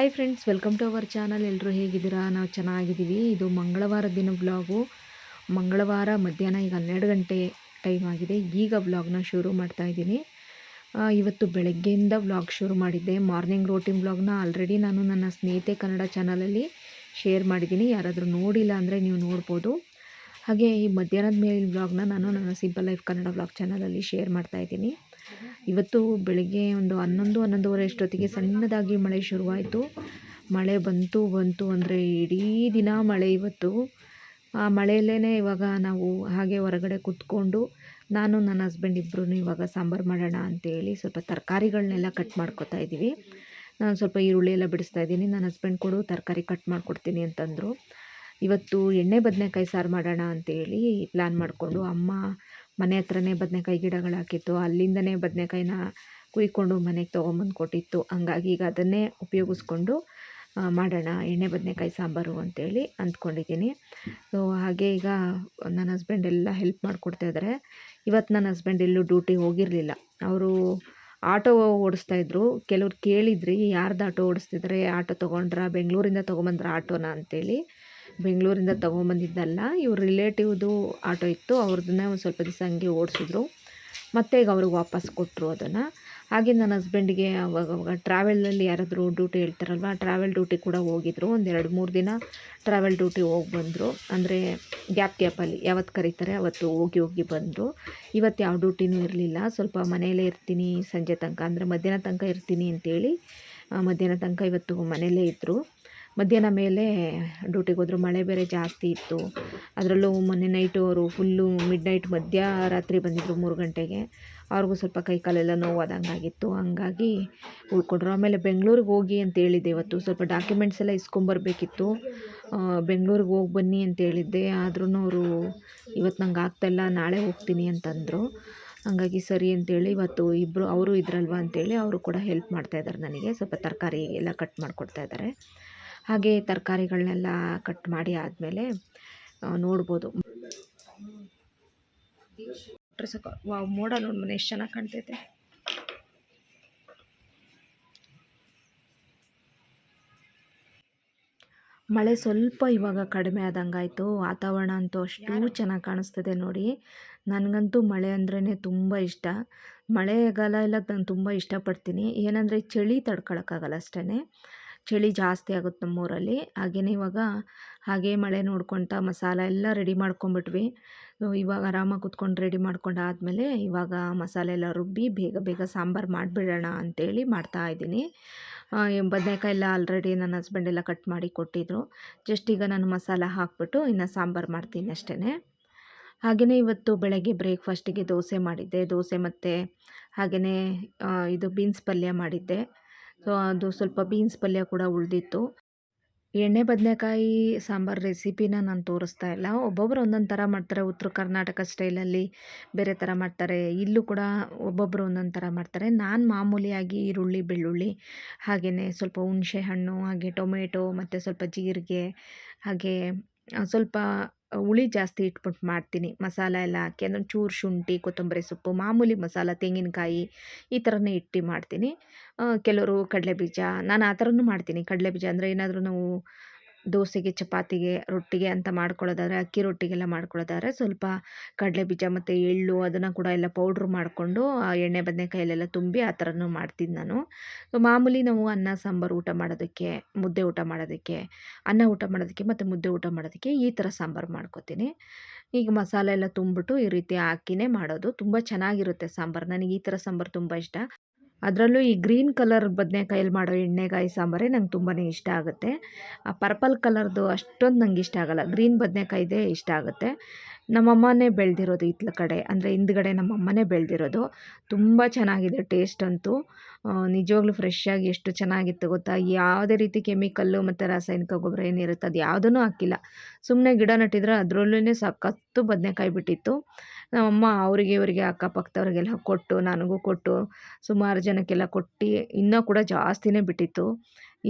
Hi friends, welcome to our channel. ಎಲ್ಲರೂ ಹೇಗಿದ್ದೀರಾ? ನಾವು ಚೆನ್ನಾಗಿದ್ದೀವಿ. ಇದು ಮಂಗಳವಾರ ದಿನ ವ್ಲಾಗು. ಮಂಗಳವಾರ ಮಧ್ಯಾಹ್ನ ಈಗ 12 ಗಂಟೆ ಟೈಮ್ ಆಗಿದೆ. ಈಗ ವ್ಲಾಗ್ನ ಶುರು ಮಾಡ್ತಾ ಇದ್ದೀನಿ. ಇವತ್ತು ಬೆಳಗ್ಗೆಯಿಂದ ವ್ಲಾಗ್ ಶುರು ಮಾಡಿದ್ದೆ. ಮಾರ್ನಿಂಗ್ ರೂಟೀನ್ ವ್ಲಾಗ್ನ ಆಲ್ರೆಡಿ ನಾನು ನನ್ನ ಸ್ನೇಹಿತೆ ಕನ್ನಡ ಚಾನಲಲ್ಲಿ ಶೇರ್ ಮಾಡಿದ್ದೀನಿ. ಯಾರಾದರೂ ನೋಡಿಲ್ಲ ಅಂದರೆ ನೀವು ನೋಡ್ಬೋದು. ಹಾಗೆ ಈ ಮಧ್ಯಾಹ್ನದ ಮೇಲಿನ ವ್ಲಾಗ್ನ ನಾನು ನನ್ನ ಸಿಂಪಲ್ ಲೈಫ್ ಕನ್ನಡ ವ್ಲಾಗ್ ಚಾನಲಲ್ಲಿ ಶೇರ್ ಮಾಡ್ತಾಯಿದ್ದೀನಿ. ಇವತ್ತು ಬೆಳಿಗ್ಗೆ ಒಂದು 11-11:30 ಅಷ್ಟೊತ್ತಿಗೆ ಸಣ್ಣದಾಗಿ ಮಳೆ ಶುರುವಾಯಿತು. ಮಳೆ ಬಂತು ಅಂದರೆ ಇಡೀ ದಿನ ಮಳೆ ಇವತ್ತು. ಆ ಮಳೆಯಲ್ಲೇ ಇವಾಗ ನಾವು ಹಾಗೆ ಹೊರಗಡೆ ಕೂತ್ಕೊಂಡು ನಾನು ನನ್ನ ಹಸ್ಬೆಂಡ್ ಇಬ್ಬರೂ ಇವಾಗ ಸಾಂಬಾರು ಮಾಡೋಣ ಅಂತೇಳಿ ಸ್ವಲ್ಪ ತರಕಾರಿಗಳನ್ನೆಲ್ಲ ಕಟ್ ಮಾಡ್ಕೊತಾ ಇದ್ದೀವಿ. ನಾನು ಸ್ವಲ್ಪ ಈರುಳ್ಳಿ ಎಲ್ಲ ಬಿಡಿಸ್ತಾ ಇದ್ದೀನಿ. ನನ್ನ ಹಸ್ಬೆಂಡ್ ಕೊಡು ತರಕಾರಿ ಕಟ್ ಮಾಡಿಕೊಡ್ತೀನಿ ಅಂತಂದರು. ಇವತ್ತು ಎಣ್ಣೆ ಬದನೆಕಾಯಿ ಸಾರು ಮಾಡೋಣ ಅಂತೇಳಿ ಪ್ಲ್ಯಾನ್ ಮಾಡಿಕೊಂಡು, ಅಮ್ಮ ಮನೆ ಹತ್ರನೇ ಬದನೆಕಾಯಿ ಗಿಡಗಳು ಹಾಕಿತ್ತು. ಅಲ್ಲಿಂದನೇ ಬದನೆಕಾಯಿನ ಕುಯ್ಕೊಂಡು ಮನೆಗೆ ತೊಗೊಂಬಂದು ಕೊಟ್ಟಿತ್ತು. ಹಂಗಾಗಿ ಈಗ ಅದನ್ನೇ ಉಪಯೋಗಿಸ್ಕೊಂಡು ಮಾಡೋಣ ಎಣ್ಣೆ ಬದನೆಕಾಯಿ ಸಾಂಬಾರು ಅಂತೇಳಿ ಅಂದ್ಕೊಂಡಿದ್ದೀನಿ. ಸೊ ಹಾಗೆ ಈಗ ನನ್ನ ಹಸ್ಬೆಂಡ್ ಎಲ್ಲ ಹೆಲ್ಪ್ ಮಾಡಿಕೊಡ್ತಾಯಿದ್ದಾರೆ. ಇವತ್ತು ನನ್ನ ಹಸ್ಬೆಂಡ್ ಎಲ್ಲೂ ಡ್ಯೂಟಿಗೆ ಹೋಗಿರಲಿಲ್ಲ. ಅವರು ಆಟೋ ಓಡಿಸ್ತಾಯಿದ್ರು. ಕೆಲವ್ರು ಕೇಳಿದ್ರಿ, ಯಾರ್ದು ಆಟೋ ಓಡಿಸ್ತಿದ್ದಾರೆ, ಆಟೋ ತೊಗೊಂಡ್ರಾ, ಬೆಂಗಳೂರಿಂದ ತೊಗೊಂಬಂದ್ರ ಆಟೋನ ಅಂತೇಳಿ. ಬೆಂಗಳೂರಿಂದ ತೊಗೊಂಬಂದಿದ್ದಲ್ಲ, ಇವ್ರ ರಿಲೇಟಿವ್ದು ಆಟೋ ಇತ್ತು. ಅವ್ರದ್ದನ್ನೇ ಒಂದು ಸ್ವಲ್ಪ ದಿವಸ ಹಂಗೆ ಓಡಿಸಿದ್ರು. ಮತ್ತು ಈಗ ಅವ್ರಿಗೆ ವಾಪಸ್ ಕೊಟ್ಟರು ಅದನ್ನು. ಹಾಗೆ ನನ್ನ ಹಸ್ಬೆಂಡಿಗೆ ಅವಾಗ ಟ್ರಾವೆಲಲ್ಲಿ ಯಾರಾದರೂ ಡ್ಯೂಟಿ ಹೇಳ್ತಾರಲ್ವ, ಟ್ರಾವೆಲ್ ಡ್ಯೂಟಿ ಕೂಡ ಹೋಗಿದ್ರು. ಒಂದು 2-3 ದಿನ ಟ್ರಾವೆಲ್ ಡ್ಯೂಟಿ ಹೋಗಿ ಬಂದರು. ಅಂದರೆ ಗ್ಯಾಪಲ್ಲಿ ಯಾವತ್ತು ಕರೀತಾರೆ ಅವತ್ತು ಹೋಗಿ ಬಂದರು. ಇವತ್ತು ಯಾವ ಡ್ಯೂಟಿನೂ ಇರಲಿಲ್ಲ. ಸ್ವಲ್ಪ ಮನೆಯಲ್ಲೇ ಇರ್ತೀನಿ ಸಂಜೆ ತನಕ, ಅಂದರೆ ಮಧ್ಯಾಹ್ನ ತನಕ ಇರ್ತೀನಿ ಅಂತೇಳಿ ಮಧ್ಯಾಹ್ನ ತನಕ ಇವತ್ತು ಮನೆಯಲ್ಲೇ ಇದ್ದರು. ಮಧ್ಯಾಹ್ನ ಮೇಲೆ ಡ್ಯೂಟಿಗೆ ಹೋದ್ರು. ಮಳೆ ಬೇರೆ ಜಾಸ್ತಿ ಇತ್ತು. ಅದರಲ್ಲೂ ಮೊನ್ನೆ ನೈಟು ಅವರು ಫುಲ್ಲು ಮಿಡ್ನೈಟ್ ಮಧ್ಯರಾತ್ರಿ ಬಂದಿದ್ದರು 3 ಗಂಟೆಗೆ. ಅವ್ರಿಗೂ ಸ್ವಲ್ಪ ಕೈ ಕಾಲೆಲ್ಲ ನೋವಾದಂಗಾಗಿತ್ತು. ಹಂಗಾಗಿ ಉಳ್ಕೊಂಡ್ರು. ಆಮೇಲೆ ಬೆಂಗಳೂರಿಗೆ ಹೋಗಿ ಅಂತ ಹೇಳಿದ್ದೆ ಇವತ್ತು. ಸ್ವಲ್ಪ ಡಾಕ್ಯುಮೆಂಟ್ಸ್ ಎಲ್ಲ ಇಸ್ಕೊಂಬರ್ಬೇಕಿತ್ತು. ಬೆಂಗಳೂರಿಗೆ ಹೋಗಿ ಬನ್ನಿ ಅಂತ ಹೇಳಿದ್ದೆ. ಆದ್ರೂ ಅವರು ಇವತ್ತು ನಂಗೆ ಆಗ್ತಾಯಿಲ್ಲ, ನಾಳೆ ಹೋಗ್ತೀನಿ ಅಂತಂದರು. ಹಂಗಾಗಿ ಸರಿ ಅಂತೇಳಿ ಇವತ್ತು ಇಬ್ಬರು ಅವರು ಇದ್ರಲ್ವ ಅಂತೇಳಿ ಅವರು ಕೂಡ ಹೆಲ್ಪ್ ಮಾಡ್ತಾಯಿದ್ದಾರೆ ನನಗೆ. ಸ್ವಲ್ಪ ತರಕಾರಿ ಎಲ್ಲ ಕಟ್ ಮಾಡಿಕೊಡ್ತಾಯಿದ್ದಾರೆ. ಹಾಗೆ ತರಕಾರಿಗಳನ್ನೆಲ್ಲ ಕಟ್ ಮಾಡಿ ಆದಮೇಲೆ ನೋಡ್ಬೋದು. ವಾವ್, ಮೋಡ ನೋಡಿ ಮನೆ ಎಷ್ಟು ಚೆನ್ನಾಗಿ ಕಾಣ್ತೈತೆ. ಮಳೆ ಸ್ವಲ್ಪ ಇವಾಗ ಕಡಿಮೆ ಆದಂಗಾಯಿತು. ವಾತಾವರಣ ಅಂತೂ ಅಷ್ಟು ಚೆನ್ನಾಗಿ ಕಾಣಿಸ್ತದೆ ನೋಡಿ. ನನಗಂತೂ ಮಳೆ ಅಂದ್ರೇ ತುಂಬ ಇಷ್ಟ. ಮಳೆಗಾಲ ಎಲ್ಲ ನಾನು ತುಂಬ ಇಷ್ಟಪಡ್ತೀನಿ. ಏನಂದರೆ ಚಳಿ ತಡ್ಕೊಳಕ್ಕಾಗಲ್ಲ ಅಷ್ಟೇ. ಚಳಿ ಜಾಸ್ತಿ ಆಗುತ್ತೆ ನಮ್ಮೂರಲ್ಲಿ. ಹಾಗೆಯೇ ಇವಾಗ ಹಾಗೆ ಮಳೆ ನೋಡ್ಕೊತ ಮಸಾಲೆ ಎಲ್ಲ ರೆಡಿ ಮಾಡ್ಕೊಂಬಿಟ್ವಿ. ಇವಾಗ ಆರಾಮಾಗಿ ಕೂತ್ಕೊಂಡು ರೆಡಿ ಮಾಡ್ಕೊಂಡು ಆದಮೇಲೆ ಇವಾಗ ಮಸಾಲೆ ಎಲ್ಲ ರುಬ್ಬಿ ಬೇಗ ಸಾಂಬಾರು ಮಾಡಿಬಿಡೋಣ ಅಂತೇಳಿ ಮಾಡ್ತಾಯಿದ್ದೀನಿ. ಬದನೆಕಾಯಿ ಎಲ್ಲ ಆಲ್ರೆಡಿ ನನ್ನ ಹಸ್ಬೆಂಡ್ ಎಲ್ಲ ಕಟ್ ಮಾಡಿ ಕೊಟ್ಟಿದ್ದರು. ಜಸ್ಟ್ ಈಗ ನಾನು ಮಸಾಲ ಹಾಕ್ಬಿಟ್ಟು ಇನ್ನು ಸಾಂಬಾರು ಮಾಡ್ತೀನಿ ಅಷ್ಟೇ. ಹಾಗೆಯೇ ಇವತ್ತು ಬೆಳಗ್ಗೆ ಬ್ರೇಕ್ಫಾಸ್ಟಿಗೆ ದೋಸೆ ಮಾಡಿದ್ದೆ. ದೋಸೆ ಮತ್ತು ಹಾಗೆಯೇ ಇದು ಬೀನ್ಸ್ ಪಲ್ಯ ಮಾಡಿದ್ದೆ. ಸೊ ಅದು ಸ್ವಲ್ಪ ಬೀನ್ಸ್ ಪಲ್ಯ ಕೂಡ ಉಳಿದಿತ್ತು. ಎಣ್ಣೆ ಬದನೆಕಾಯಿ ಸಾಂಬಾರು ರೆಸಿಪಿನ ನಾನು ತೋರಿಸ್ತಾ ಇಲ್ಲ. ಒಬ್ಬೊಬ್ಬರು ಒಂದೊಂದು ಥರ ಮಾಡ್ತಾರೆ. ಉತ್ತರ ಕರ್ನಾಟಕ ಸ್ಟೈಲಲ್ಲಿ ಬೇರೆ ಥರ ಮಾಡ್ತಾರೆ. ಇಲ್ಲೂ ಕೂಡ ಒಬ್ಬೊಬ್ಬರು ಒಂದೊಂದು ಥರ ಮಾಡ್ತಾರೆ. ನಾನು ಮಾಮೂಲಿಯಾಗಿ ಈರುಳ್ಳಿ, ಬೆಳ್ಳುಳ್ಳಿ, ಹಾಗೆಯೇ ಸ್ವಲ್ಪ ಹುಣಸೆ ಹಣ್ಣು, ಹಾಗೆ ಟೊಮೆಟೊ ಮತ್ತು ಸ್ವಲ್ಪ ಜೀರಿಗೆ, ಹಾಗೆ ಸ್ವಲ್ಪ ಹುಳಿ ಜಾಸ್ತಿ ಇಟ್ಬಿಟ್ಟು ಮಾಡ್ತೀನಿ. ಮಸಾಲೆ ಎಲ್ಲ ಹಾಕಿ ಅದೊಂದು ಚೂರು ಶುಂಠಿ, ಕೊತ್ತಂಬರಿ ಸೊಪ್ಪು, ಮಾಮೂಲಿ ಮಸಾಲ, ತೆಂಗಿನಕಾಯಿ ಈ ಥರನೇ ಇಟ್ಟು ಮಾಡ್ತೀನಿ. ಕೆಲವರು ಕಡಲೆಬೀಜ, ನಾನು ಆ ಥರನೂ ಮಾಡ್ತೀನಿ. ಕಡಲೆಬೀಜ ಅಂದರೆ ಏನಾದರೂ ನಾವು ದೋಸೆಗೆ, ಚಪಾತಿಗೆ, ರೊಟ್ಟಿಗೆ ಅಂತ ಮಾಡ್ಕೊಳ್ಳೋದಾದರೆ, ಅಕ್ಕಿ ರೊಟ್ಟಿಗೆಲ್ಲ ಮಾಡ್ಕೊಳ್ಳೋದಾದರೆ ಸ್ವಲ್ಪ ಕಡಲೆಬೀಜ ಮತ್ತು ಎಳ್ಳು ಅದನ್ನು ಕೂಡ ಎಲ್ಲ ಪೌಡ್ರ್ ಮಾಡಿಕೊಂಡು ಎಣ್ಣೆ ಬದನೆಕಾಯಲ್ಲೆಲ್ಲ ತುಂಬಿ ಆ ಥರನೂ ಮಾಡ್ತೀನಿ ನಾನು. ಮಾಮೂಲಿ ನಾವು ಅನ್ನ ಸಾಂಬಾರು ಊಟ ಮಾಡೋದಕ್ಕೆ, ಮುದ್ದೆ ಊಟ ಮಾಡೋದಕ್ಕೆ, ಅನ್ನ ಊಟ ಮಾಡೋದಕ್ಕೆ ಮತ್ತು ಮುದ್ದೆ ಊಟ ಮಾಡೋದಕ್ಕೆ ಈ ಥರ ಸಾಂಬಾರು ಮಾಡ್ಕೊತೀನಿ. ಈಗ ಮಸಾಲೆ ಎಲ್ಲ ತುಂಬಿಬಿಟ್ಟು ಈ ರೀತಿ ಹಾಕಿನೇ ಮಾಡೋದು. ತುಂಬ ಚೆನ್ನಾಗಿರುತ್ತೆ ಸಾಂಬಾರು. ನನಗೆ ಈ ಥರ ಸಾಂಬಾರು ತುಂಬ ಇಷ್ಟ. ಅದರಲ್ಲೂ ಈ ಗ್ರೀನ್ ಕಲರ್ ಬದನೆಕಾಯಲ್ಲಿ ಮಾಡೋ ಎಣ್ಣೆಗಾಯಿ ಸಾಂಬಾರೇ ನಂಗೆ ತುಂಬಾ ಇಷ್ಟ ಆಗುತ್ತೆ. ಆ ಪರ್ಪಲ್ ಕಲರ್ದು ಅಷ್ಟೊಂದು ನಂಗೆ ಇಷ್ಟ ಆಗೋಲ್ಲ. ಗ್ರೀನ್ ಬದನೆಕಾಯಿದೇ ಇಷ್ಟ ಆಗುತ್ತೆ. ನಮ್ಮಮ್ಮನೇ ಬೆಳೆದಿರೋದು ಇತ್ಲ ಕಡೆ, ಅಂದರೆ ಹಿಂದ್ಗಡೆ ನಮ್ಮಮ್ಮನೇ ಬೆಳೆದಿರೋದು. ತುಂಬ ಚೆನ್ನಾಗಿದೆ ಟೇಸ್ಟ್ ಅಂತೂ. ನಿಜವಾಗ್ಲೂ ಫ್ರೆಶ್ಶಾಗಿ ಎಷ್ಟು ಚೆನ್ನಾಗಿತ್ತು ಗೊತ್ತಾ. ಯಾವುದೇ ರೀತಿ ಕೆಮಿಕಲ್ಲು ಮತ್ತು ರಾಸಾಯನಿಕ ಗೊಬ್ಬರ ಏನಿರುತ್ತೆ ಅದು ಯಾವುದೂ ಹಾಕಿಲ್ಲ. ಸುಮ್ಮನೆ ಗಿಡ ನೆಟ್ಟಿದ್ರೆ ಅದರಲ್ಲೇ ಸಖತ್ತು ಬದನೆಕಾಯಿ ಬಿಟ್ಟಿತ್ತು. ನಮ್ಮಮ್ಮ ಅವರಿಗೆ ಇವರಿಗೆ ಅಕ್ಕಪಕ್ಕದವ್ರಿಗೆಲ್ಲ ಕೊಟ್ಟು, ನನಗೂ ಕೊಟ್ಟು, ಸುಮಾರು ಜನಕ್ಕೆಲ್ಲ ಕೊಟ್ಟು ಇನ್ನೂ ಕೂಡ ಜಾಸ್ತಿನೇ ಬಿಟ್ಟಿತ್ತು.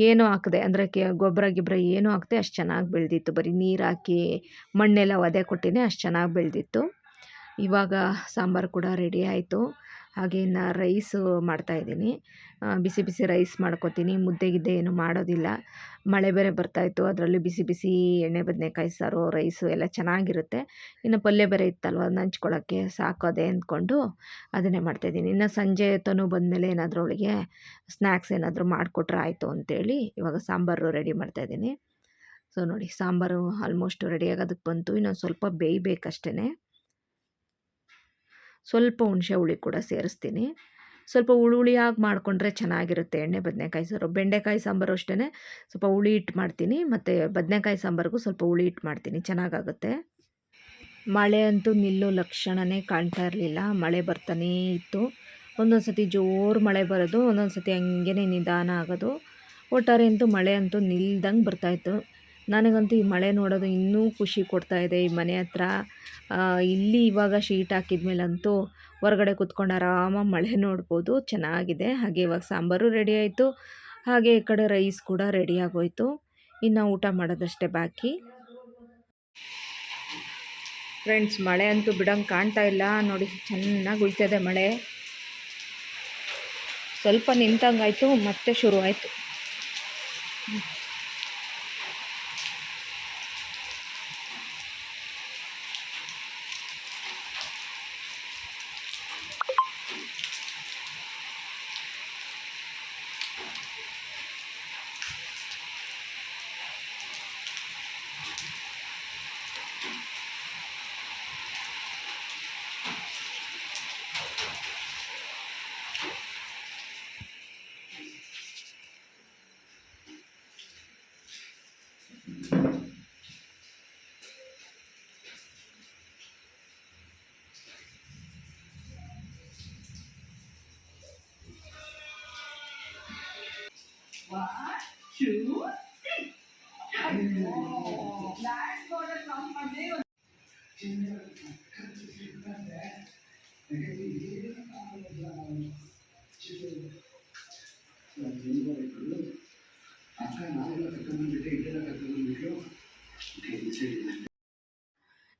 ಏನೂ ಹಾಕದೆ, ಅಂದರೆ ಗೊಬ್ಬರ ಗಿಬ್ಬರ ಏನೂ ಹಾಕದೆ ಅಷ್ಟು ಚೆನ್ನಾಗಿ ಬೆಳೆದಿತ್ತು. ಬರೀ ನೀರು ಹಾಕಿ ಮಣ್ಣೆಲ್ಲ ಒದೆ ಕೊಟ್ಟಿನೇ ಅಷ್ಟು ಚೆನ್ನಾಗಿ ಬೆಳೆದಿತ್ತು. ಇವಾಗ ಸಾಂಬಾರು ಕೂಡ ರೆಡಿ ಆಯಿತು. ಹಾಗೆ ಇನ್ನು ರೈಸು ಮಾಡ್ತಾಯಿದ್ದೀನಿ. ಬಿಸಿ ಬಿಸಿ ರೈಸ್ ಮಾಡ್ಕೊತೀನಿ. ಮುದ್ದೆ ಗಿದ್ದೆ ಏನು ಮಾಡೋದಿಲ್ಲ. ಮಳೆ ಬೇರೆ ಬರ್ತಾಯಿತ್ತು, ಅದರಲ್ಲಿ ಬಿಸಿ ಬಿಸಿ ಎಣ್ಣೆ ಬದನೆಕಾಯಿ ಸಾರು ರೈಸು ಎಲ್ಲ ಚೆನ್ನಾಗಿರುತ್ತೆ. ಇನ್ನು ಪಲ್ಯ ಬೇರೆ ಇತ್ತಲ್ವ ನಂಚ್ಕೊಳ್ಳೋಕ್ಕೆ, ಸಾಕು ಅದೇ ಅಂದ್ಕೊಂಡು ಅದನ್ನೇ ಮಾಡ್ತಾಯಿದ್ದೀನಿ. ಇನ್ನು ಸಂಜೆ ತನು ಬಂದಮೇಲೆ ಏನಾದರೂ ಅವಳಿಗೆ ಸ್ನ್ಯಾಕ್ಸ್ ಏನಾದರೂ ಮಾಡಿಕೊಟ್ರೆ ಆಯಿತು ಅಂತೇಳಿ ಇವಾಗ ಸಾಂಬಾರು ರೆಡಿ ಮಾಡ್ತಾಯಿದ್ದೀನಿ. ಸೊ ನೋಡಿ, ಸಾಂಬಾರು ಆಲ್ಮೋಸ್ಟ್ ರೆಡಿಯಾಗೋದಕ್ಕೆ ಬಂತು. ಇನ್ನೊಂದು ಸ್ವಲ್ಪ ಬೇಯಬೇಕಷ್ಟೇ. ಸ್ವಲ್ಪ ಹುಣಸೆ ಹುಳಿ ಕೂಡ ಸೇರಿಸ್ತೀನಿ. ಸ್ವಲ್ಪ ಹುಳಿಯಾಗಿ ಮಾಡಿಕೊಂಡ್ರೆ ಚೆನ್ನಾಗಿರುತ್ತೆ ಎಣ್ಣೆ ಬದನೆಕಾಯಿ ಸಾರು. ಬೆಂಡೆಕಾಯಿ ಸಾಂಬಾರು ಅಷ್ಟೇ, ಸ್ವಲ್ಪ ಹುಳಿ ಇಟ್ಟು ಮಾಡ್ತೀನಿ, ಮತ್ತು ಬದನೆಕಾಯಿ ಸಾಂಬಾರಿಗೂ ಸ್ವಲ್ಪ ಹುಳಿ ಇಟ್ಟು ಮಾಡ್ತೀನಿ, ಚೆನ್ನಾಗಾಗುತ್ತೆ. ಮಳೆ ಅಂತೂ ನಿಲ್ಲೋ ಲಕ್ಷಣವೇ ಕಾಣ್ತಾ ಇರಲಿಲ್ಲ. ಮಳೆ ಬರ್ತಾನೇ ಇತ್ತು. ಒಂದೊಂದು ಸತಿ ಜೋರು ಮಳೆ ಬರೋದು, ಒಂದೊಂದು ಸತಿ ಹಂಗೇ ನಿಧಾನ ಆಗೋದು. ಒಟ್ಟಾರೆ ಅಂತೂ ಮಳೆ ಅಂತೂ ನಿಲ್ದಂಗೆ ಬರ್ತಾಯಿತ್ತು. ನನಗಂತೂ ಈ ಮಳೆ ನೋಡೋದು ಇನ್ನೂ ಖುಷಿ ಕೊಡ್ತಾಯಿದೆ. ಈ ಮನೆ ಹತ್ರ ಇಲ್ಲಿ ಇವಾಗ ಶೀಟ್ ಹಾಕಿದ್ಮೇಲಂತೂ ಹೊರಗಡೆ ಕೂತ್ಕೊಂಡು ಆರಾಮಾಗಿ ಮಳೆ ನೋಡ್ಬೋದು, ಚೆನ್ನಾಗಿದೆ. ಹಾಗೆ ಇವಾಗ ಸಾಂಬಾರು ರೆಡಿ ಆಯಿತು. ಹಾಗೆ ಈ ಕಡೆ ರೈಸ್ ಕೂಡ ರೆಡಿ ಆಗೋಯ್ತು. ಇನ್ನು ಊಟ ಮಾಡೋದಷ್ಟೇ ಬಾಕಿ. ಫ್ರೆಂಡ್ಸ್, ಮಳೆ ಅಂತೂ ಬಿಡೋಂಗೆ ಕಾಣ್ತಾ ಇಲ್ಲ ನೋಡಿ, ಚೆನ್ನಾಗಿ ಉಯ್ತದೆ ಮಳೆ. ಸ್ವಲ್ಪ ನಿಂತಂಗಾಯಿತು, ಮತ್ತೆ ಶುರು ಆಯಿತು.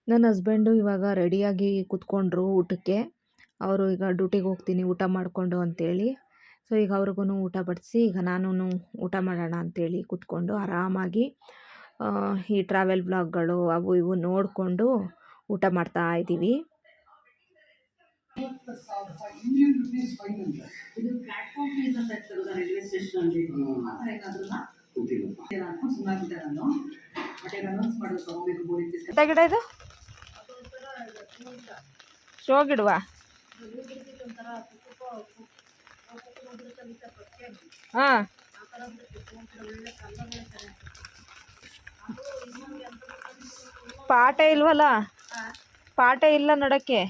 ನನ್ನ ಹಸ್ಬೆಂಡು ಇವಾಗ ರೆಡಿಯಾಗಿ ಕೂತ್ಕೊಂಡ್ರು ಊಟಕ್ಕೆ. ಅವರು ಈಗ ಡ್ಯೂಟಿಗೆ ಹೋಗ್ತೀನಿ ಊಟ ಮಾಡಿಕೊಂಡು ಅಂತೇಳಿ. ಸೊ ಈಗ ಅವ್ರಿಗೂ ಊಟ ಬಡಿಸಿ ಈಗ ನಾನು ಊಟ ಮಾಡೋಣ ಅಂತೇಳಿ ಕೂತ್ಕೊಂಡು ಆರಾಮಾಗಿ ಈ ಟ್ರಾವೆಲ್ ಬ್ಲಾಗ್ಗಳು ಅವು ಇವು ನೋಡಿಕೊಂಡು ಊಟ ಮಾಡ್ತಾ ಇದ್ದೀವಿ. ಗಿಡ ಇದು ಶೋ ಗಿಡವಾ? ಹಾಂ, ಪಾಠ ಇಲ್ವಲ್ಲ, ಪಾಠ ಇಲ್ಲ ನೋಡೋಕ್ಕೆ.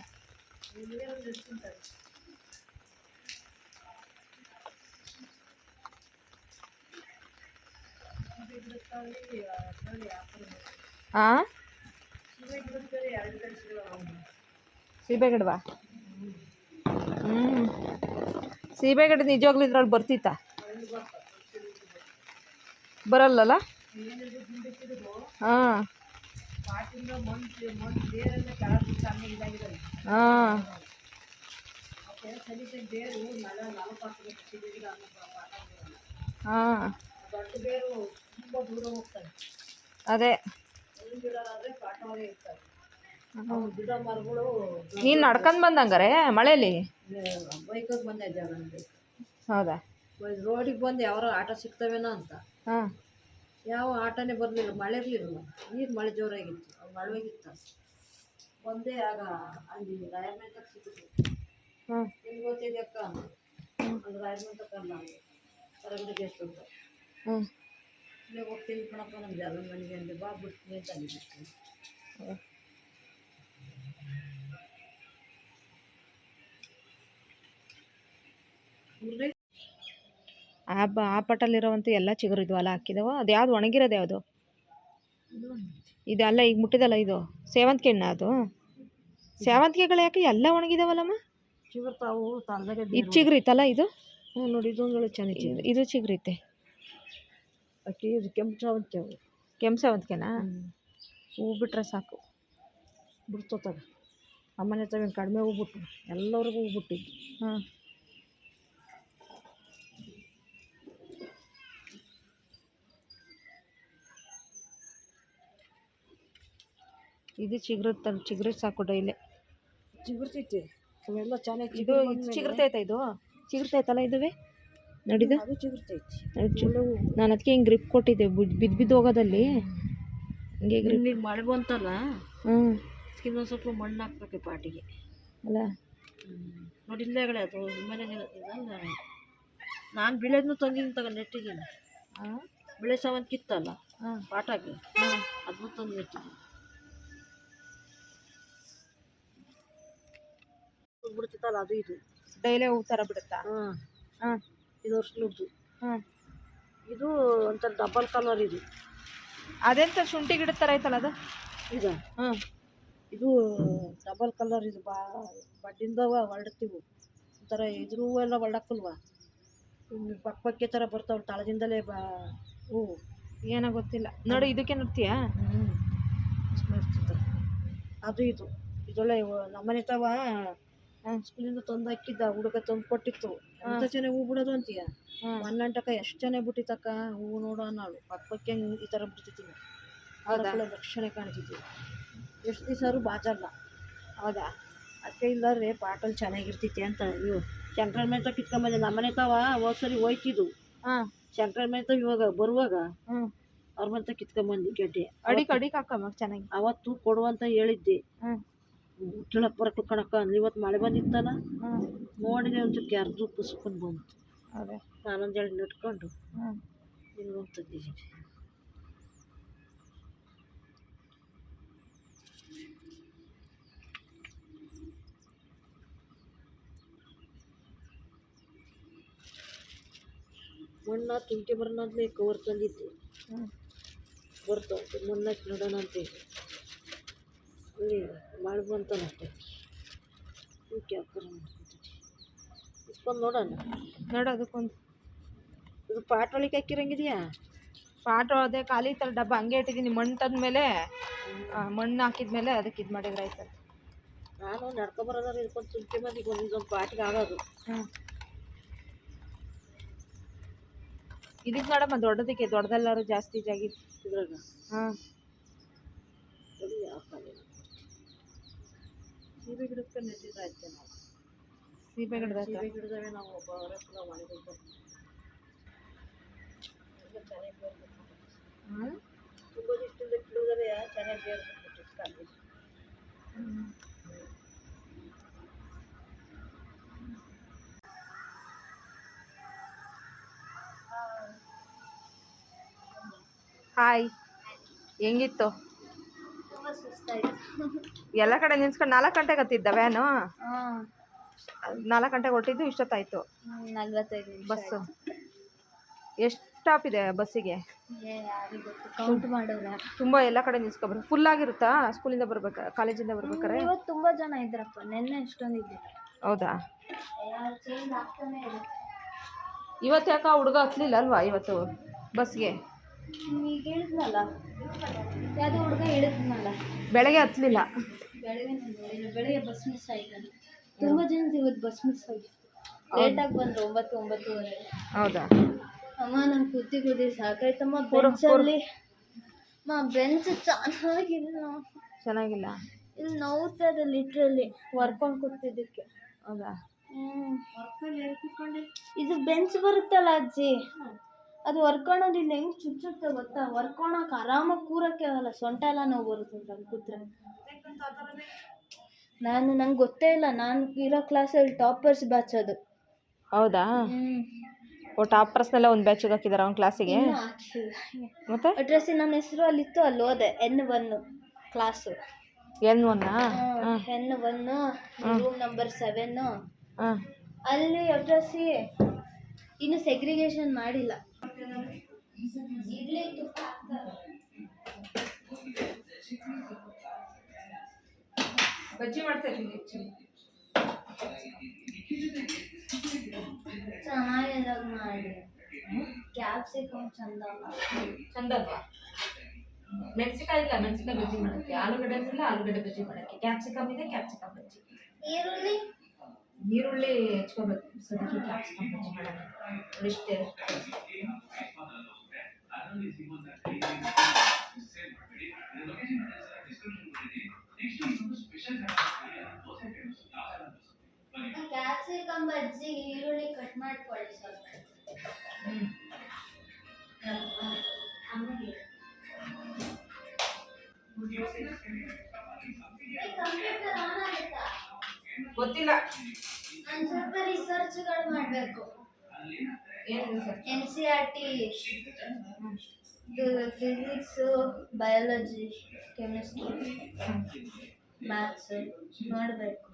ಹಾಂ, ಸೀಬೆ ಗಿಡವಾ? ಸೀಬೆ ಗಿಡ ನಿಜವಾಗ್ಲೂ ಇದ್ರಲ್ಲಿ ಬರ್ತಿತ್ತ? ಬರಲ್ಲಲ್ಲ? ಹಾಂ ಹಾಂ, ಹಾಂ, ಅದೇ. ನೀನು ನಡ್ಕೊಂಡು ಬಂದಂಗಾರೆ ಮಳೇಲಿ? ಬೈಕೋಗಿ ಬಂದೆ ಜಾಗ. ಹೌದಾ? ರೋಡಿಗೆ ಬಂದು ಯಾರೋ ಆಟೋ ಸಿಗ್ತವೇನೋ ಅಂತ. ಹಾಂ, ಯಾವ ಆಟೋನೇ ಬರಲಿಲ್ಲ, ಮಳೆ ಇರಲಿಲ್ಲ. ನೀರು ಮಳೆ ಜೋರಾಗಿತ್ತು, ಮಳೆಗಿತ್ತು. ಒಂದೇ ಆಗ ಅಲ್ಲಿ ರಾಯರ್ಮೆಂಟಕ್ಕೆ ಸಿಕ್ಕಿತು. ಹಾಂ, ಎಲ್ಲಿ ಗೊತ್ತಿದೆ ಅಕ್ಕ? ಅಲ್ಲಿ ರಾಯರ್ಮೆಂಟಕ್ಕಲ್ಲ, ಹೊರಗಡೆ ಎಷ್ಟು ಅಂತ. ಹ್ಞೂ, ಇಲ್ಲೇ ಹೋಗ್ತೀನಿ ಕಣಪ್ಪ, ನಮ್ಮ ಜಾಗ ಮನೆಗೆ ಅಂದೆ. ಬಾ ಬಿಡ್ತೀನಿ ಅಂತ ಅಂದಿದ್ದು. ಆ ಪಟಲ್ಲಿರೋವಂತೂ ಎಲ್ಲ ಚಿಗುರಿದ್ವು ಅಲ್ಲ, ಹಾಕಿದವ. ಅದು ಯಾವುದು ಒಣಗಿರೋದು ಯಾವುದು? ಇದೆಲ್ಲ ಈಗ ಮುಟ್ಟಿದಲ್ಲ ಇದು ಸೇವಂತಿಗೆ ಹಣ್ಣು. ಅದು ಸೇವಂತಿಗೆಗಳು ಯಾಕೆ ಎಲ್ಲ ಒಣಗಿದಾವಲ್ಲಮ್ಮ? ಚಿಗುರ್ತಾವು ತಾಳ್ದಾಗ. ಇದು ಚಿಗುರಿತಲ್ಲ ಇದು? ಹ್ಞೂ ನೋಡಿ, ಇದೊಂದು ಚೆನ್ನಾಗಿ ಇದು ಚಿಗುರಿತೆ. ಅಕ್ಕಿ ಇದು ಕೆಂಪು ಸೇವಂತಿಗೆ. ಕೆಂಪು ಸೇವಂತಿಗೆನಾ? ಹೂ ಬಿಟ್ರೆ ಸಾಕು, ಬಿಡ್ತೋತಾಗ. ಅಮ್ಮನೆ ತಗೊಂಡು ಕಡಿಮೆ ಹೋಗ್ಬಿಟ್ಟು ಎಲ್ಲರಿಗೂ ಹೋಗ್ಬಿಟ್ಟಿದ್ದು. ಹಾಂ ಇದು ಚಿಗುರು ಸಾಕು ಡೈಲಿ. ಚಿಗುರ್ತೈತಿ ಅವೆಲ್ಲ ಚೆನ್ನಾಗಿ ಇದು ಚಿಗುರ್ತೈತ ಇದು ಚಿಗುರ್ತೈತಲ್ಲ ಇದುವೇ ನೋಡಿದು ಅದು ಚಿಗುರ್ತೈತಿ. ನಾನು ಅದಕ್ಕೆ ಹಿಂಗೆ ಗ್ರಿಪ್ ಕೊಟ್ಟಿದ್ದೆ ಬಿದ್ದು ಬಿದ್ದು ಹೋಗೋದಲ್ಲಿ ಹಿಂಗೆ ಗ್ರಿಪ್. ಈಗ ಮಳೆ ಬಂತಲ್ಲ ಹ್ಞೂ ಇನ್ನೊಂದು ಸ್ವಲ್ಪ ಮಣ್ಣು ಹಾಕ್ಬೇಕು ಪಾಟಿಗೆ ಅಲ್ಲ. ನೋಡಿ ಇಲ್ಲೇ ಕಡೆ ಅದು ಮನೆಗೆ ನಾನು ಬೆಳೆದ್ನು ತಂದಿದ್ದೀನಿ ತಗೊಂಡು ನೆಟ್ಟಿದ್ದೀನಿ. ಬೆಳೆ ಸಾಮಾನು ಕಿತ್ತಲ್ಲ ಪಾಟಾಗಿ ಅದನ್ನು ತಂದು ನೆಟ್ಟಿದ್ದೀನಿ. ಬಿಡ್ತಿತ್ತಲ್ಲ ಅದು ಇದು ಡೈಲಿ ಹೂ ಥರ ಬಿಡುತ್ತಾ? ಹಾಂ ಹಾಂ ಇದು ವರ್ಷದ್ದು. ಹಾಂ ಇದು ಒಂಥರ ಡಬಲ್ ಕಲರ್ ಇದು. ಅದೆಂತ ಶುಂಠಿ ಗಿಡದ ಥರ ಐತಲ್ಲ ಅದು? ಇದು ಹಾಂ ಇದು ಡಬಲ್ ಕಲರ್ ಇದು ಬಡ್ಡಿಂದವ ಹೊರಡ್ತೀವಿ ಒಂಥರ ಇದ್ರೂ ಎಲ್ಲ ಹೊರಡಕ್ಕಲ್ವ ಪಕ್ಕೆ ಥರ ಬರ್ತಾವೆ ತಳದಿಂದಲೇ ಹೂವು. ಏನೋ ಗೊತ್ತಿಲ್ಲ ನೋಡಿ. ಇದಕ್ಕೆ ನೋಡ್ತೀಯಾ? ಅದು ಇದು ಇದೊಳ್ಳೆ ನಮ್ಮನೆ ತವ ಸ್ಕೂಲಿಂದ ತಂದು ಹಾಕಿದ್ದ ಹುಡುಗ ತಂದು ಕೊಟ್ಟಿತ್ತು. ಎಂತ ಚೆನ್ನಾಗಿ ಹೂ ಬಿಡೋದು ಅಂತೀಯ. ಮನ್ನಂಟಕ ಎಷ್ಟು ಚೆನ್ನಾಗಿ ಬಿಟ್ಟಿತ್ತಕ್ಕ ಹೂವು ನೋಡೋ ನಾಳು ಪಕ್ಕೆ ಈ ಥರ ಬಿಡ್ತಿದ್ದೀನಿ. ಹೌದಾ? ಲಕ್ಷಣ ಕಾಣ್ತಿದ್ದೀವಿ. ಎಷ್ಟು ದಿವಸ ಬಾಜಲ್ಲ. ಹೌದಾ? ಅದಕ್ಕೆ ಇಲ್ಲಾರೆ ಪಾಟಲ್ಲಿ ಚೆನ್ನಾಗಿರ್ತೈತಿ ಅಂತ ಇವು ಶಂಕರ ಮೇತ ಕಿತ್ಕೊಂಬಂದೆ. ನಮ್ಮನೆ ತಾವ ಹೋದ್ಸರಿ ಹೋಯ್ತಿದ್ದು. ಹಾಂ ಶಂಕರ ಮೇತ ಇವಾಗ ಬರುವಾಗ ಅವ್ರ ಮನೆ ಕಿತ್ಕೊಂಬಂದು ಗೆಡ್ಡೆ ಅಡಿಗೆ ಹಾಕಮ್ಮ ಚೆನ್ನಾಗಿ. ಅವತ್ತು ಕೊಡುವಂತ ಹೇಳಿದ್ದೆ. ಕಿಳಕ್ ಬರಕ್ಕೆ ಕಣಕ್ಕ ಅಂದ್ರೆ ಇವತ್ತು ಮಳೆ ಬಂದಿತ್ತಲ್ಲ ನೋಡಿದೆ ಒಂಚೂರು ಕೆರ್ದು ಪುಸ್ಕೊಂಡು ಬಂತು. ಅದೇ ನಾನೊಂದು ಎರಡು ನೆಟ್ಕೊಂಡು ನಿನ್ಗೆ ತಂದಿದ್ದೀನಿ. ಮಣ್ಣು ತುಂಟಿ ಬರೋಣ ಅಂತಲೇ ಕವರ್ ತಂದಿದ್ದೆ. ಬರ್ತಾವೆ ಮಣ್ಣಾಕಿ ನೋಡೋಣ ಅಂತೇಳಿ ಅಲ್ಲಿ ಮಳೆ ಬಂತಲ್ಲ ಅಷ್ಟೇ ತುಂಟಿ ಹಾಕೋಣ ಇಸ್ಕೊಂಡು ನೋಡೋಣ. ನೋಡು ಅದಕ್ಕೊಂದು ಇದು ಪಾಟ್ ಒಳಗೆ ಹಾಕಿರಂಗಿದೆಯಾ? ಪಾಟು ಅದೇ ಖಾಲಿ ಥರ ಡಬ್ಬ ಹಂಗೆ ಇಟ್ಟಿದ್ದೀನಿ. ಮಣ್ಣು ತಂದಮೇಲೆ ಮಣ್ಣು ಹಾಕಿದ್ಮೇಲೆ ಅದಕ್ಕೆ ಇದು ಮಾಡಿದ್ರೆ ಆಯ್ತದೆ. ನಾನು ನಡ್ಕೊಬರೋದಾರ ಇದ್ಕೊಂಡು ತುಂಟಿ ಮಂದಿಗೆ ಒಂದೊಂದು ಪಾಟಿಗೆ ಆಗೋದು. ಇದಕ್ಕೆ ನೋಡಮ್ಮ ದೊಡ್ಡದಕ್ಕೆ ದೊಡ್ಡದೆಲ್ಲರೂ ಜಾಸ್ತಿ ಜಾಗಿ ಇದ್ರಾಗ. ಹಾಂ ಸೀಬೆ ಗಿಡಕ್ಕೆ ನೆಟ್ಟಿದ್ರೆ ಆಯ್ತು. ನಾವು ಸೀಬೆ ಗಿಡದವೇ ನಾವು ಒಬ್ಬ ಹೊರಕ್ಕೆ ಮಾಡಿಕೊಳ್ತಾರೆ. ಚೆನ್ನಾಗಿ ಬೇರ್ಬಿಟ್ಟು ತುಂಬ ದಿವಸದಿಂದ ಗಿಡದವೇ ಚೆನ್ನಾಗಿ ಬೇರ್ಬಿಟ್ಟು ಕಾಲೇಜ್. ಹಾಯ್, ಹೆಂಗಿತ್ತು? ಎಲ್ಲ ಕಡೆ ನಿಲ್ಸ್ಕೊಂಡು 4 ಗಂಟೆಗೆ ಹತ್ತಿದ್ದ ವ್ಯಾನು. 4 ಗಂಟೆಗೆ ಹೊರಟಿದ್ದು ಇಷ್ಟೊತ್ತಾಯಿತು. 45 ಬಸ್ಸು ಎಷ್ಟು ಸ್ಟಾಪ್ ಇದೆ ಬಸ್ಸಿಗೆ? ಕೌಂಟ್ ಮಾಡೋಲ್ಲ. ತುಂಬ ಎಲ್ಲ ಕಡೆ ನಿಲ್ಸ್ಕೊಬಾರ್ದು. ಫುಲ್ ಆಗಿರುತ್ತಾ ಸ್ಕೂಲಿಂದ ಬರ್ಬೇಕಾರೆ ಕಾಲೇಜಿಂದ ಬರ್ಬೇಕಾರೆ? ಇವತ್ತು ತುಂಬ ಜನ ಇದ್ರಪ್ಪ, ನೆನ್ನೆ ಅಷ್ಟೊಂದು ಇದ್ದಿಲ್ಲ. ಹೌದಾ? ಚೇಂಜ್ ಆಗ್ತಾನೆ ಇರುತ್ತೆ. ಇವತ್ತು ಯಾಕೆ ಹುಡುಗ ಹತ್ತಲಿಲ್ಲ ಅಲ್ವಾ ಇವತ್ತು ಬಸ್ಗೆ? ಈಗ ಹೇಳಿದ್ನಲ್ಲ, ಯಾವುದೋ ಹುಡುಗ ಹೇಳಿದ್ನಲ್ಲ ಬೆಳಗ್ಗೆ ಹತ್ತಲಿಲ್ಲ. ಬೆಳಗ್ಗೆ ಬಸ್ ಮಿಸ್ ಆಯ್ತಾನೆ. ತುಂಬ ಜನ ಇವತ್ತು ಬಸ್ ಮಿಸ್ ಆಗಿತ್ತು. ಲೇಟಾಗಿ ಬಂದರು 9-9:30. ಹೌದಾ? ಅಮ್ಮ ನಾನು ಕೂತಿ ಸಾಕಾಯ್ತಮ್ಮ ಬೆಂಚಲ್ಲಿ. ಬೆಂಚ್ ಚೆನ್ನಾಗಿಲ್ಲ. ಇಲ್ಲಿ ನೋವ್ತದೆ ಲಿಟ್ರಲಿ ವರ್ಕೊಂಡು ಕೂತಿದ್ದಕ್ಕೆ. ಹೌದಾ? ಇದು ಬೆಂಚ್ ಬರುತ್ತಲ್ಲ ಅಜ್ಜಿ, ಅದು ವರ್ಕೊಳೋದು ಇಲ್ಲಿ ಹೆಂಗೆ ಚುಚ್ಚುತ್ತೆ ಗೊತ್ತಾ? ವರ್ಕೊಳಕ್ಕೆ ಆರಾಮಾಗಿ ಕೂರಕ್ಕೆ ಆಗಲ್ಲ, ಸೊಂಟ ಎಲ್ಲ ನೋವು ಬರುತ್ತೆ ಅಲ್ಲಿ ಕೂತ್ರೆ. ನಂಗೆ ಗೊತ್ತೇ ಇಲ್ಲ, ನಾನು ಇರೋ ಕ್ಲಾಸಲ್ಲಿ ಟಾಪರ್ಸ್ ಬ್ಯಾಚ್ ಅದು. ಹೌದಾ? ಓ ಟಾಪರ್ಸ್ನೆಲ್ಲ ಒಂದು ಬ್ಯಾಚಿಗೆ ಹಾಕಿದಾರ ಅವ್ನ ಕ್ಲಾಸಿಗೆ? ಮತ್ತೆ ಅಡ್ರೆಸ್ ನನ್ನ ಹೆಸರು ಅಲ್ಲಿತ್ತು, ಅಲ್ಲಿ ಹೋದೆ. N1 class. N1 N1 room number 7. ಹಾಂ, ಅಲ್ಲಿ ಅಡ್ರೆಸ್ ಇನ್ನು ಸೆಗ್ರಿಗೇಷನ್ ಮಾಡಿಲ್ಲ. ಬಜ್ಜಿ ಮಾಡ್ತೀರಿ? ಚೆನ್ನಾಗಿ ಮಾಡಿ ಕ್ಯಾಪ್ಸಿಕಮ್ ಚಂದ ಚಂದ ಅಲ್ವಾ? ಮೆಣಸಿಕಾಯಿ ಇಲ್ಲ, ಮೆಣಸಿಕಾಯಿ ಬಜ್ಜಿ ಮಾಡೋಕ್ಕೆ. ಆಲೂಗಡ್ಡೆ ಇಲ್ಲ, ಆಲೂಗಡ್ಡೆ ಬಜ್ಜಿ ಮಾಡೋಕ್ಕೆ. ಕ್ಯಾಪ್ಸಿಕಮ್ ಇದೆ, ಕ್ಯಾಪ್ಸಿಕಮ್ ಬಜ್ಜಿ. ಈರುಳ್ಳಿ ಈರುಳ್ಳಿ ಹೆಚ್ಕೋಬೇಕು, ಸದ್ಯಕ್ಕೆ ಕ್ಯಾಪ್ಸಿಕಮ್ ಬಜ್ಜಿ ಮಾಡೋಕ್ಕೆ ಇಷ್ಟೇ. ಕ್ಯಾಪ್ಸಿಕಮ್ ಬಜ್ಜಿ ಈರುಳ್ಳಿ ಕಟ್ ಮಾಡ್ಕೊಳ್ಳಿ ಸ್ವಲ್ಪ. ಆಮೇಲೆ ಕಂಪ್ಯೂಟರ್ ಆನ್ ಆಗುತ್ತಾ? ಗೊತ್ತಿಲ್ಲ, ನಾನು ಸ್ವಲ್ಪ ರಿಸರ್ಚ್ಗಳು ಮಾಡಬೇಕು. ಏನು sir? NCERT physics, biology, chemistry, maths ನೋಡಬೇಕು.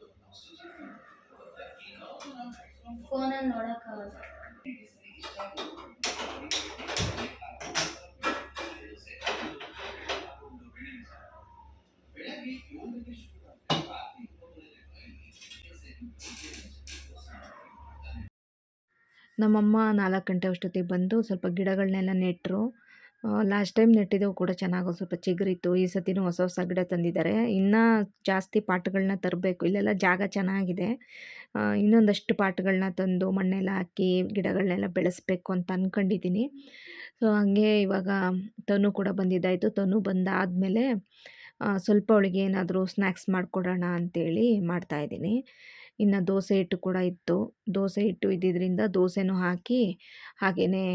ಫೋನಲ್ಲಿ ನೋಡೋಕ್ಕಾಗಲ್ಲ. ನಮ್ಮಮ್ಮ 4 ಗಂಟೆ ಅಷ್ಟೊತ್ತಿಗೆ ಬಂದು ಸ್ವಲ್ಪ ಗಿಡಗಳನ್ನೆಲ್ಲ ನೆಟ್ಟರು. ಲಾಸ್ಟ್ ಟೈಮ್ ನೆಟ್ಟಿದ್ದವು ಕೂಡ ಚೆನ್ನಾಗಿ ಸ್ವಲ್ಪ ಚಿಗುರಿತ್ತು. ಈ ಸತಿನೂ ಹೊಸ ಹೊಸ ಗಿಡ ತಂದಿದ್ದಾರೆ. ಇನ್ನೂ ಜಾಸ್ತಿ ಪಾಟ್ಗಳನ್ನ ತರಬೇಕು. ಇಲ್ಲೆಲ್ಲ ಜಾಗ ಚೆನ್ನಾಗಿದೆ. ಇನ್ನೊಂದಷ್ಟು ಪಾಟ್ಗಳನ್ನ ತಂದು ಮಣ್ಣೆಲ್ಲ ಹಾಕಿ ಗಿಡಗಳನ್ನೆಲ್ಲ ಬೆಳೆಸಬೇಕು ಅಂತ ಅಂದ್ಕೊಂಡಿದ್ದೀನಿ. ಸೊ ಹಾಗೆ ಇವಾಗ ತನು ಕೂಡ ಬಂದಿದ್ದಾಯಿತು. ತನು ಬಂದಾದಮೇಲೆ ಸ್ವಲ್ಪ ಅವಳಿಗೆ ಏನಾದರೂ ಸ್ನ್ಯಾಕ್ಸ್ ಮಾಡಿಕೊಡೋಣ ಅಂಥೇಳಿ ಮಾಡ್ತಾಯಿದ್ದೀನಿ. ಇನ್ನು ದೋಸೆ ಹಿಟ್ಟು ಕೂಡ ಇತ್ತು. ದೋಸೆ ಹಿಟ್ಟು ಇದ್ದಿದ್ದರಿಂದ ದೋಸೆನೂ ಹಾಕಿ ಹಾಗೆಯೇ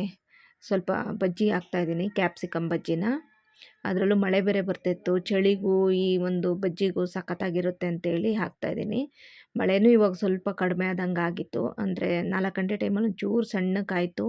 ಸ್ವಲ್ಪ ಬಜ್ಜಿ ಹಾಕ್ತಾಯಿದ್ದೀನಿ, ಕ್ಯಾಪ್ಸಿಕಮ್ ಬಜ್ಜಿನ. ಅದರಲ್ಲೂ ಮಳೆ ಬೇರೆ ಬರ್ತಿತ್ತು. ಚಳಿಗೂ ಈ ಒಂದು ಬಜ್ಜಿಗೂ ಸಖತ್ತಾಗಿರುತ್ತೆ ಅಂತೇಳಿ ಹಾಕ್ತಾಯಿದ್ದೀನಿ. ಮಳೆನೂ ಇವಾಗ ಸ್ವಲ್ಪ ಕಡಿಮೆ ಆದಂಗೆ ಆಗಿತ್ತು. ಅಂದರೆ 4 ಗಂಟೆ ಟೈಮಲ್ಲಿ ಒಂಚೂರು ಸಣ್ಣಕ್ಕಾಯಿತು.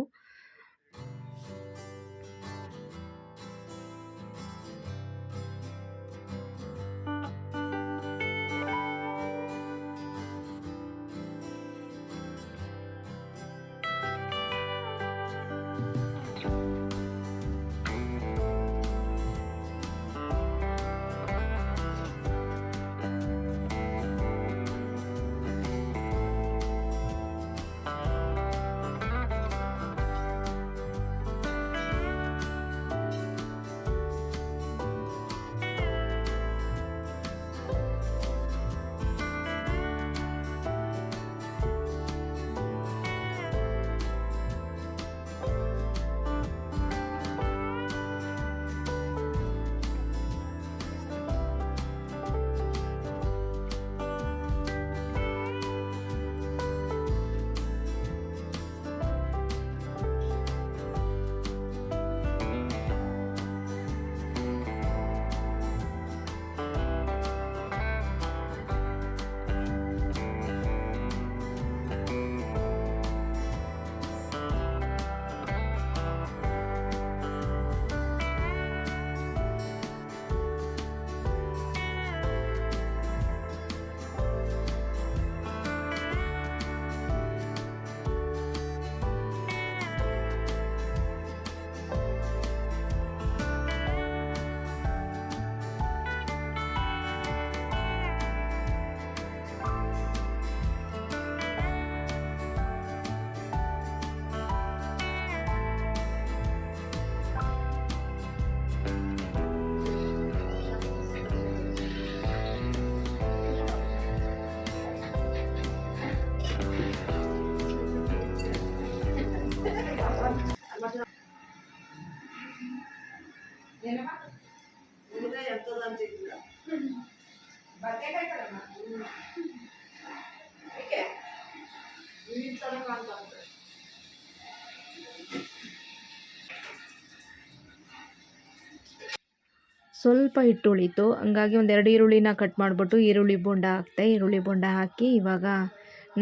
ಸ್ವಲ್ಪ ಹಿಟ್ಟು ಉಳೀತು. ಹಂಗಾಗಿ ಒಂದೆರಡು ಈರುಳ್ಳಿನ ಕಟ್ ಮಾಡಿಬಿಟ್ಟು ಈರುಳ್ಳಿ ಬೋಂಡ ಹಾಕ್ತೆ. ಈರುಳ್ಳಿ ಬೋಂಡ ಹಾಕಿ ಇವಾಗ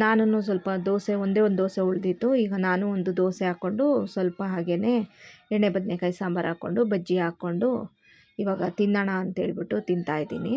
ನಾನು ಸ್ವಲ್ಪ ದೋಸೆ, ಒಂದೇ ಒಂದು ದೋಸೆ ಉಳಿದಿತ್ತು. ಈಗ ನಾನು ಒಂದು ದೋಸೆ ಹಾಕ್ಕೊಂಡು ಸ್ವಲ್ಪ ಹಾಗೆಯೇ ಎಣ್ಣೆ ಬದನೆಕಾಯಿ ಸಾಂಬಾರು ಹಾಕ್ಕೊಂಡು ಬಜ್ಜಿ ಹಾಕ್ಕೊಂಡು ಇವಾಗ ತಿನ್ನೋಣ ಅಂತೇಳ್ಬಿಟ್ಟು ತಿಂತಾಯಿದ್ದೀನಿ.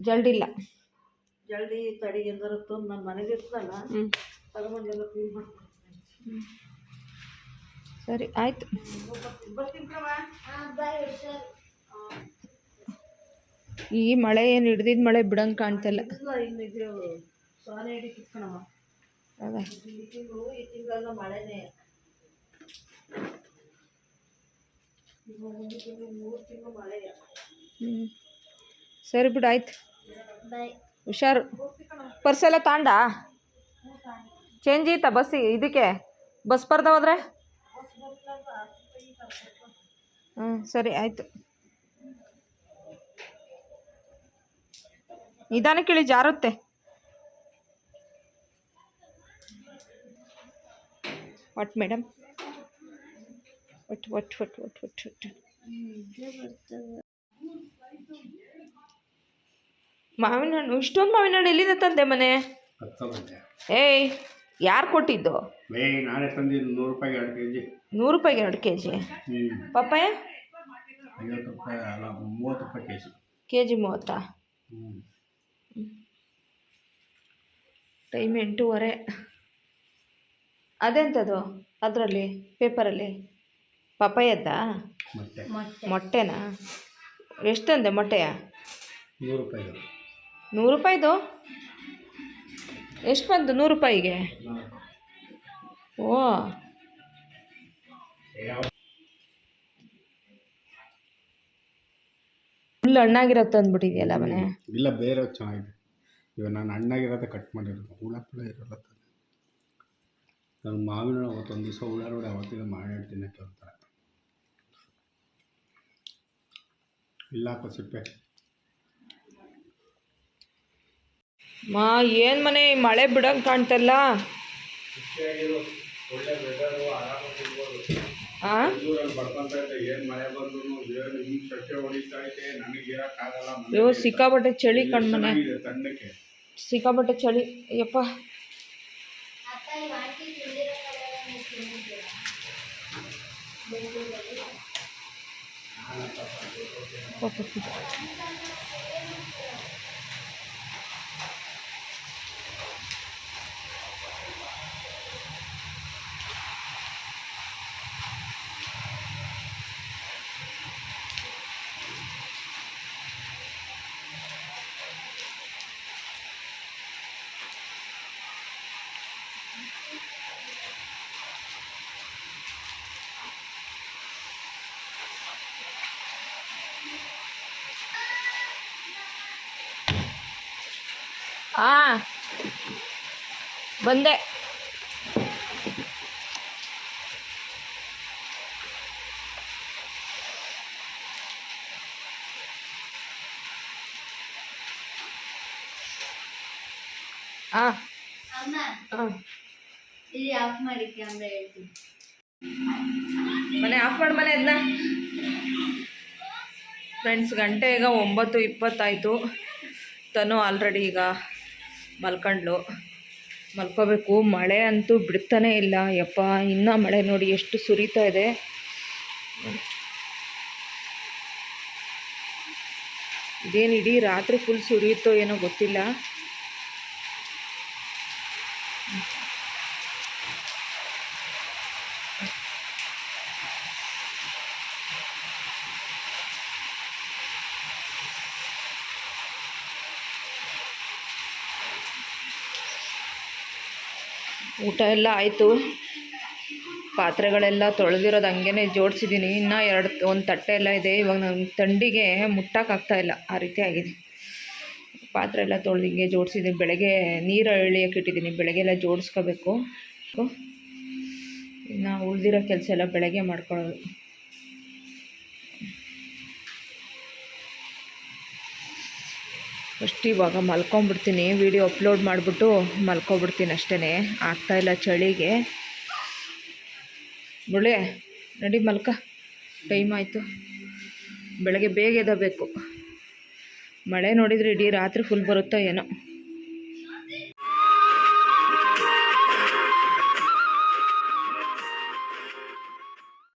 ಜಲ್ಡಿಲ್ಲ. ಜಲ್ದಿ ತಡಿ ಎಂದಾರ ತಂದು ನನ್ನ ಮನೇಲಿ ಇರ್ತದಲ್ಲ ತಗೊಂಡೆಲ್ಲ ಕ್ಲೀನ್ ಮಾಡ್ಕೊಡ್ತೀನಿ. ಸರಿ ಆಯಿತು. ಬರ್ತೀನಿ ಕಣವ್ವ. ಈ ಮಳೆ ಏನು ಹಿಡ್ದಿದ್ದು ಮಳೆ ಬಿಡಂಗೆ ಕಾಣ್ತಿಲ್ಲ. ಇನ್ನು ಇದು ಸೋನೆ ಹಿಡಿತಿತ್ತು ಕಣವ್ವ. ಹೌದಾ? ಈ ತಿಂಗಳೆಲ್ಲ ಮಳೆನೇ. ಮುಂದಿನ ತಿಂಗಳು 3 ತಿಂಗಳು ಮಳೆಯ. ಸರಿ ಬಿಡು ಆಯ್ತು. ಬಾಯ್. ಹುಷಾರು. ಪರ್ಸೆಲ್ಲ ತಾಂಡ ಚೇಂಜ್ ಐತಾ ಬಸ್ ಇದಕ್ಕೆ ಬಸ್ ಬರ್ದ ಹೋದ್ರೆ? ಸರಿ ಆಯಿತು. ನಿಧಾನಕ್ಕೆ ಇಳಿ, ಜಾರುತ್ತೆ. What madam? ಒಟ್ಟು ಮಾವಿನ ಹಣ್ಣು, ಇಷ್ಟೊಂದು ಮಾವಿನ ಹಣ್ಣು ಎಲ್ಲಿಂದ ತಂದೆ ಮನೆ? ಏಯ್, ಯಾರು ಕೊಟ್ಟಿದ್ದು? ನಾನೇ ತಂದಿದ್ದು. 100 ರೂಪಾಯಿಗೆ 2 kg. 100 ರೂಪಾಯಿಗೆ 2 kg. ಪಪ್ಪಾಯ 50 ರೂಪಾಯಿ ಅಲ್ಲ, 30 ರೂಪಾಯಿ kg. kg 30. ಟೈಮ್ 8:30. ಅದೆಂಥದ್ದು ಅದರಲ್ಲಿ ಪೇಪರಲ್ಲಿ? ಪಪ್ಪಾಯದ್ದಾ? ಮೊಟ್ಟೆನಾ? ಎಷ್ಟು ತಂದೆ ಮೊಟ್ಟೆಯ? 100 ರೂಪಾಯಿಗೆ. 100 ರೂಪಾಯಿದು? ಎಷ್ಟು ಬಂತು 100 ರೂಪಾಯಿಗೆ? ಓ, ಫುಲ್ ಹಣ್ಣಾಗಿರೋದು ತಂದ್ಬಿಟ್ಟಿದೆಯಲ್ಲ ಮನೆ. ಇಲ್ಲ, ಬೇರೆ ಚೆನ್ನಾಗಿದೆ. ಇವಾಗ ನಾನು ಹಣ್ಣಾಗಿರೋದೇ ಕಟ್ ಮಾಡಿರೋದು. ಹುಳ ಇರೋಲ್ಲ ತಂದೆ. ನಾನು ಮಾವಿನ ಅವತ್ತೊಂದು ದಿವಸ ಹುಳ ನೋಡಿ ಅವತ್ತಿಂದ ಮಾವಿನ ತಿನ್ನಕ್ಕೆ ಅಂತಾರೆ. ಇಲ್ಲ ಸಿಪ್ಪೆ. ಏನು ಮನೆ ಮಳೆ ಬಿಡಂಗೆ ಕಾಣ್ತಲ್ಲ. ಅಯ್ಯೋ, ಸಿಕ್ಕಾಪಟ್ಟೆ ಚಳಿ ಕಣ್ಮನೆ, ಸಿಕ್ಕಾಪಟ್ಟೆ ಚಳಿ. ಅಯ್ಯಪ್ಪ, ಬಂದೆ. ಇಲ್ಲಿ ಆಫ್ ಮಾಡಿ ಕ್ಯಾಮ್ರಾ ಹೇಳ್ತೀನಿ. ಮನೆ ಆಫ್ ಮಾಡಿ ಮನೆ ಅದನ್ನ. ಫ್ರೆಂಡ್ಸ್, ಗಂಟೆ ಈಗ 9:20 ಆಯಿತು. ತನು ಆಲ್ರೆಡಿ ಈಗ ಮಲ್ಕೋಬೇಕು. ಮಳೆ ಅಂತೂ ಬಿಡ್ತಾನೇ ಇಲ್ಲ. ಯಪ್ಪ, ಇನ್ನೂ ಮಳೆ ನೋಡಿ ಎಷ್ಟು ಸುರಿತಾ ಇದೆ. ಇದೇನು ಇಡೀ ರಾತ್ರಿ ಫುಲ್ ಸುರಿಯುತ್ತೋ ಏನೋ ಗೊತ್ತಿಲ್ಲ. ಊಟ ಎಲ್ಲ ಆಯಿತು. ಪಾತ್ರೆಗಳೆಲ್ಲ ತೊಳೆದಿರೋದು ಹಂಗೇ ಜೋಡಿಸಿದ್ದೀನಿ. ಇನ್ನೂ ಒಂದು ತಟ್ಟೆ ಎಲ್ಲ ಇದೆ. ಇವಾಗ ನಾನು ಥಂಡಿಗೆ ಮುಟ್ಟಕ್ಕಾಗ್ತಾಯಿಲ್ಲ, ಆ ರೀತಿ ಆಗಿದೆ. ಪಾತ್ರೆ ಎಲ್ಲ ತೊಳೆದು ಹಿಂಗೆ ಜೋಡಿಸಿದ್ದೀನಿ. ಬೆಳಗ್ಗೆ ನೀರು ಎಳಿಯೋಕೆ ಇಟ್ಟಿದ್ದೀನಿ. ಬೆಳಗ್ಗೆ ಎಲ್ಲ ಜೋಡಿಸ್ಕೋಬೇಕು. ಇನ್ನು ಉಳಿದಿರೋ ಕೆಲಸ ಎಲ್ಲ ಬೆಳಗ್ಗೆ ಮಾಡ್ಕೊಳ್ಳೋದು. ಫಸ್ಟ್ ಇವಾಗ ಮಲ್ಕೊಂಬಿಡ್ತೀನಿ. ವಿಡಿಯೋ ಅಪ್ಲೋಡ್ ಮಾಡಿಬಿಟ್ಟು ಮಲ್ಕೊಬಿಡ್ತೀನಿ ಅಷ್ಟೇ. ಆಗ್ತಾಯಿಲ್ಲ ಚಳಿಗೆ. ಮುಳೆ ನಡಿ ಮಲ್ಕ, ಟೈಮ್ ಆಯಿತು. ಬೆಳಗ್ಗೆ ಬೇಗ ಎದ್ದಬೇಕು. ಮಳೆ ನೋಡಿದರೆ ಇಡೀ ರಾತ್ರಿ ಫುಲ್ ಬರುತ್ತೋ ಏನೋ.